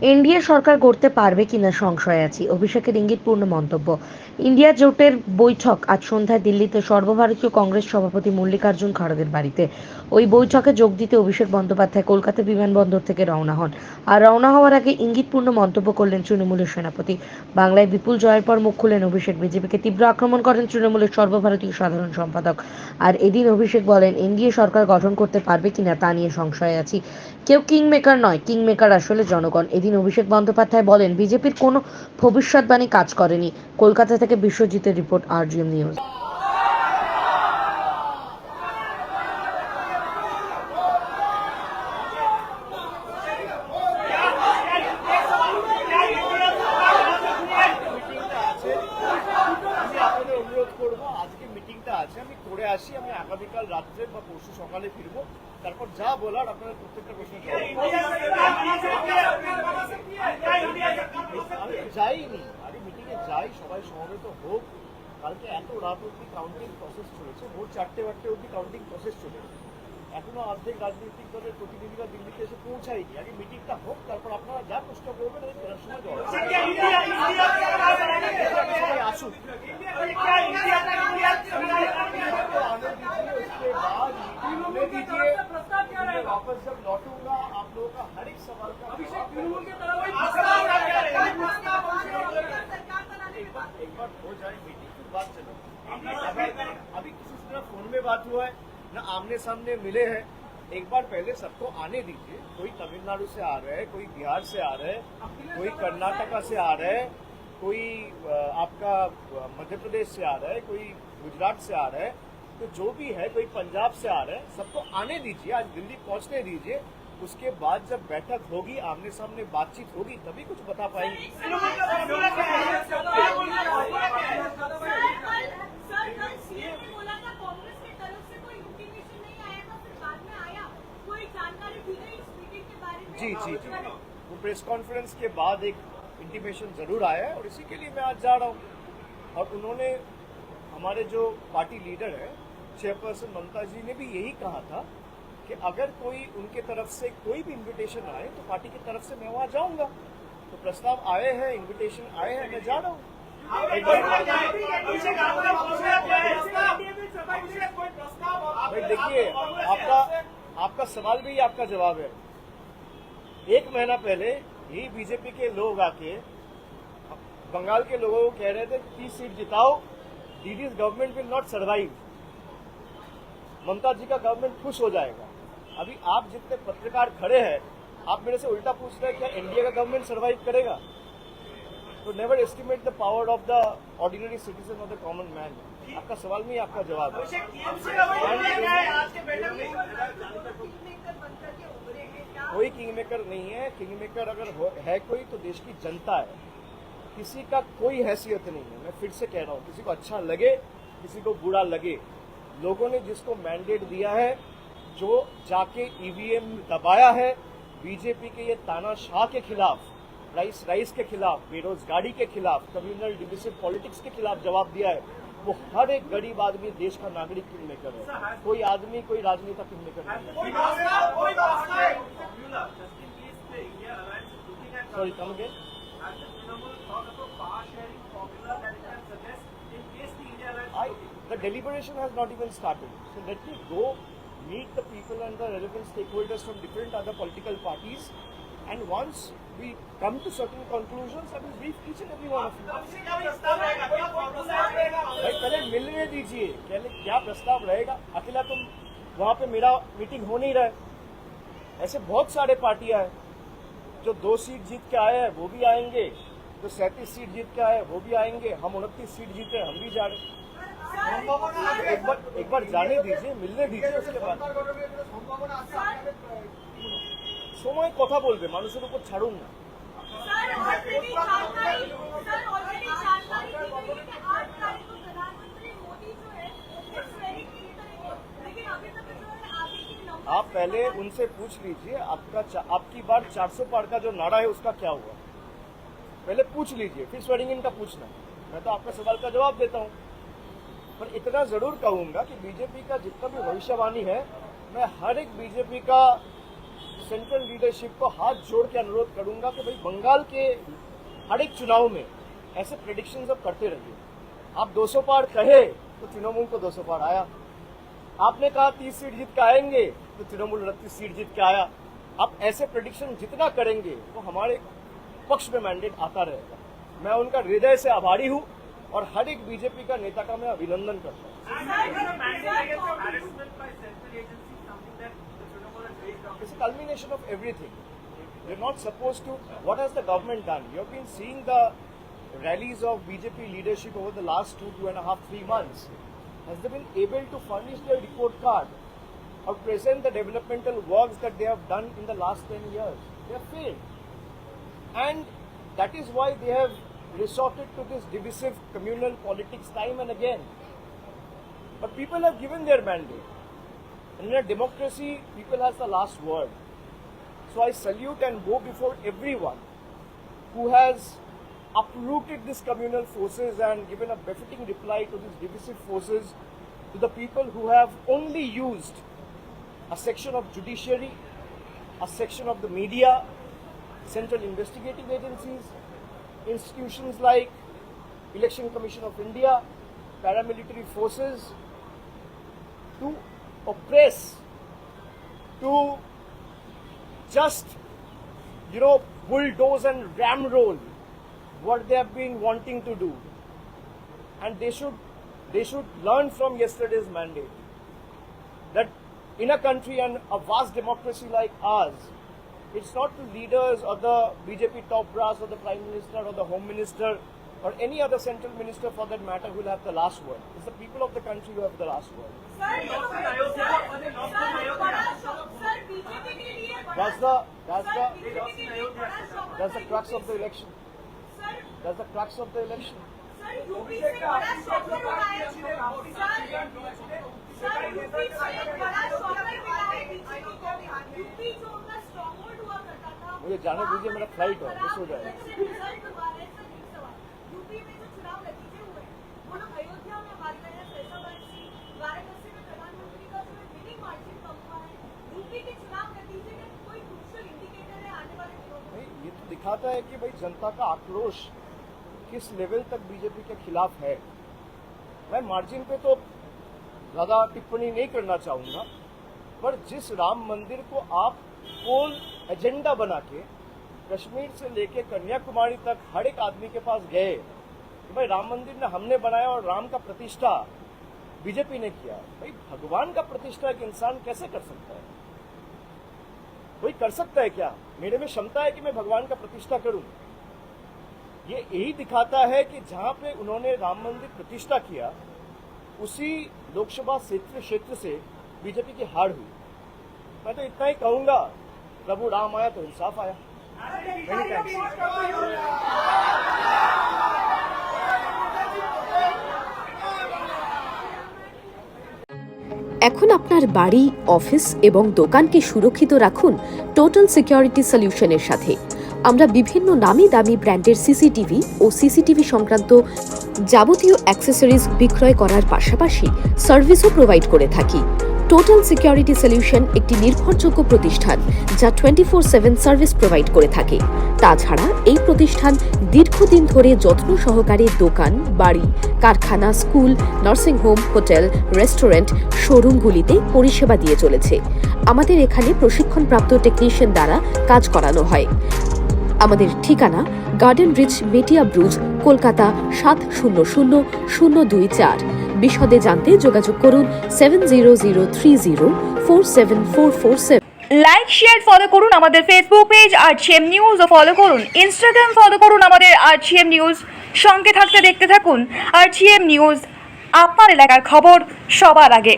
NDA সরকার গড়তে পারবে কিনা সংশয়ে আছি, অভিষেকের ইঙ্গিতপূর্ণ মন্তব্য। ইন্ডিয়া জোটের বৈঠক আজ সন্ধ্যায় দিল্লিতে সর্বভারতীয় কংগ্রেস সভাপতি মল্লিকার্জুন খড়গের বাড়িতে। ওই বৈঠকে যোগ দিতে অভিষেক বন্দ্যোপাধ্যায় কলকাতা বিমানবন্দর থেকে রওনা হন। আর রওনা হওয়ার আগে ইঙ্গিতপূর্ণ মন্তব্য করলেন তৃণমূলের সেনাপতি। বাংলায় বিপুল জয়ের পর মুখ খুললেন অভিষেক। বিজেপিকে তীব্র আক্রমণ করেন তৃণমূলের সর্বভারতীয় সাধারণ সম্পাদক। আর এদিন অভিষেক বলেন, এনডিএ সরকার গঠন করতে পারবে কিনা তা নিয়ে সংশয়ে আছি। কেউ কিং মেকার নয়, কিং মেকার আসলে জনগণ। এদিন অভিষেক বন্দ্যোপাধ্যায় বলেন, বিজেপির কোনো ভবিষ্যৎবাণী কাজ করেনি। কলকাতা থেকে বিশ্বজিতের রিপোর্ট, আরজিএম নিউজ। অনুরোধ করবো আজকে মিটিংটা আছে আমি করে আসি, আমি আগামীকাল রাত্রে বা পরশু সকালে ফিরবো, তারপর যা বলার আপনারা প্রত্যেকটা প্রশ্ন যাইনি, আরে মিটিংয়ে যাই, সবাই সমবেত হোক। কালকে এত রাত অব্দি কাউন্টিং প্রসেস চলেছে, ভোর 4টে অব্দি কাউন্টিং প্রসেস চলেছে, এখনো অর্ধেক রাজনৈতিক দলের প্রতিনিধিরা দিল্লিতে এসে পৌঁছায়নি। আগে মিটিংটা হোক, তারপর আপনারা যা প্রশ্ন করবেন আমি ফেরার সময় সবাই আসুক। वापस जब लौटूंगा आप लोगों का हर एक सवाल का एक बार हो जाए मीटिंग की बात चलो। अभी किसी से ना फोन में बात हुआ है ना आमने सामने मिले हैं। एक बार पहले सबको आने दीजिए। कोई तमिलनाडु से आ रहा है, कोई बिहार से आ रहा है, कोई कर्नाटका से आ रहा है, कोई आपका मध्य प्रदेश से आ रहा है, कोई गुजरात से आ रहा है, तो जो भी है, कोई पंजाब से आ रहा है, सबको आने दीजिए, आज दिल्ली पहुंचने दीजिए। उसके बाद जब बैठक होगी, आमने सामने बातचीत होगी, तभी कुछ बता पाएंगे। जी जी जी, वो प्रेस कॉन्फ्रेंस के बाद एक इंटीमेशन जरूर आया है और इसी के लिए मैं आज जा रहा हूँ। और उन्होंने, हमारे जो पार्टी लीडर है चेयरपर्सन ममता जी ने भी यही कहा था कि अगर कोई उनके तरफ से कोई भी इनविटेशन आए तो पार्टी की तरफ से मैं वहां जाऊंगा। तो प्रस्ताव आए हैं, इनविटेशन आए हैं, मैं जा रहा हूँ। भाई देखिए, आपका सवाल भी आपका जवाब है। एक महीना पहले यही बीजेपी के लोग आके बंगाल के लोगों को कह रहे थे 30 सीट जिताओ, Didi's government will not survive, Mamata ji का गवर्नमेंट खुश हो जाएगा। अभी आप जितने पत्रकार खड़े हैं, आप मेरे से उल्टा पूछ रहे हैं क्या एनडीए का गवर्नमेंट सर्वाइव करेगा? तो never estimate the power of the ordinary citizen of the common man. आपका सवाल में ही आपका जवाब है। कोई किंग मेकर नहीं है। किंग मेकर अगर है कोई तो देश की जनता है, किसी का कोई हैसियत नहीं है। मैं फिर से कह रहा हूँ, किसी को अच्छा लगे, किसी को बुरा लगे, लोगों ने जिसको मैंडेट दिया है, जो जाके ईवीएम दबाया है, बीजेपी के ये तानाशाह के खिलाफ, राइस के खिलाफ, बेरोजगारी के खिलाफ, कम्युनल डिविजन पॉलिटिक्स के खिलाफ जवाब दिया है, वो हर एक गरीब आदमी देश का नागरिक किंग मेकर है। कोई आदमी, कोई राजनेता किंग मेकर नहीं है। Sorry, come again. The deliberation has not even started. So let me go meet the people and the relevant stakeholders from different other political parties, and once we come to certain conclusions, I will brief each and every one of you. भाई पहले मिलने दीजिए, पहले क्या प्रस्ताव रहेगा। अकेला तुम वहाँ पे मेरा मीटिंग हो नहीं रहा है। ऐसे बहुत सारे पार्टियां हैं जो 2 सीट जीत के आए हैं, वो भी आएंगे, जो 37 सीट जीत के आए वो भी आएंगे, हम 29 सीट जीते, हम भी जा रहे। एक बार जाने दीजिए, मिलने दीजिए, उसके बाद সময় কথা বলবে, মানুষের উপর ছাড়ুন না। आप पहले उनसे पूछ लीजिए आपकी बार 400 पार का जो नारा है उसका क्या हुआ, पहले पूछ लीजिए, फिर स्वेरिंग इन का पूछना। मैं तो आपका सवाल का जवाब देता हूँ, पर इतना जरूर कहूंगा कि बीजेपी का जितना भी भविष्यवाणी है, मैं हर एक बीजेपी का सेंट्रल लीडरशिप को हाथ जोड़ के अनुरोध करूंगा कि भाई बंगाल के हर एक चुनाव में ऐसे प्रेडिक्शंस अब करते रहिए। आप 200 पार कहे तो तृणमूल को 200 पार आया, आपने कहा 30 सीट जीत के आएंगे तो तृणमूल 29 सीट जीत के आया। आप ऐसे प्रेडिक्शन जितना करेंगे तो हमारे पक्ष में मैंडेट आता रहेगा। मैं उनका हृदय से आभारी हूं और हर एक बीजेपी का नेता का मैं अभिनंदन करता हूं। It's a culmination of everything. You're not supposed to. What has the government done? You've been seeing the rallies of BJP leadership over the last 2.5, 3 months. Has they been able to furnish their report card or present the developmental works that they have done in the last 10 years? They have failed. And that is why they have resorted to this divisive communal politics time and again. But people have given their mandate. And in a democracy, people has the last word. So I salute and bow before everyone who has uprooted these communal forces and given a befitting reply to these divisive forces, to the people who have only used a section of judiciary, a section of the media, central investigative agencies, institutions like Election Commission of India, paramilitary forces, to oppress, to just, bulldoze and ramroll what they have been wanting to do. And they should learn from yesterday's mandate that in a country and a vast democracy like ours, it's not the leaders or the BJP top brass or the Prime Minister or the Home Minister or any other central minister for that matter who will have the last word. It's the people of the country who have the last word. That's the crux of the election. That's the crux of the election. मुझे जाने दीजिए, मेरा flight है, miss हो जाएगा। ये तो दिखाता है कि भाई जनता का आक्रोश किस लेवल तक बीजेपी के खिलाफ है। मैं मार्जिन पे तो ज्यादा टिप्पणी नहीं करना चाहूंगा, पर जिस राम मंदिर को आप पोल एजेंडा बना के कश्मीर से लेके कन्याकुमारी तक हर एक आदमी के पास गए कि भाई राम मंदिर ने हमने बनाया और राम का प्रतिष्ठा बीजेपी ने किया। भाई भगवान का प्रतिष्ठा एक इंसान कैसे कर सकता है? कोई कर सकता है क्या? मेरे में क्षमता है कि मैं भगवान का प्रतिष्ठा करूं? ये यही दिखाता है कि जहां पे उन्होंने राम मंदिर प्रतिष्ठा किया उसी लोकसभा क्षेत्र से बीजेपी की हार हुई। मैं तो इतना ही कहूंगा, प्रभु राम आया तो इंसाफ आया। Many thanks. এখন আপনার বাড়ি, অফিস এবং দোকানকে সুরক্ষিত রাখুন টোটাল সিকিউরিটি সলিউশনের সাথে। আমরা বিভিন্ন নামি দামি ব্র্যান্ডের সিসিটিভি ও সিসিটিভি সংক্রান্ত যাবতীয় অ্যাক্সেসরিজ বিক্রয় করার পাশাপাশি সার্ভিসও প্রোভাইড করে থাকি। টোটাল সিকিউরিটি সলিউশন একটি নির্ভরযোগ্য প্রতিষ্ঠান যা 24/7 সার্ভিস প্রোভাইড করে থাকে। তাছাড়া এই প্রতিষ্ঠান দীর্ঘদিন ধরে যত্ন সহকারে দোকান, বাড়ি, কারখানা, স্কুল, নার্সিংহোম, হোটেল, রেস্টুরেন্ট, শোরুমগুলিতে পরিষেবা দিয়ে চলেছে। আমাদের এখানে প্রশিক্ষণপ্রাপ্ত টেকনিশিয়ান দ্বারা কাজ করানো হয়। আমাদের ঠিকানা গার্ডেন রিচ, মেটিয়া ব্রুজ, কলকাতা 700024। বিশদে জানতে যোগাযোগ করুন 7003047447। লাইক শেয়ার ফলো করুন আমাদের ফেসবুক পেজ আরজিএম নিউজ ও ফলো করুন ইনস্টাগ্রাম ফলো করুন আমাদের আরজিএম নিউজ। সঙ্গে থাকতে দেখতে থাকুন আরজিএম নিউজ, আপনার এলাকার খবর সবার আগে।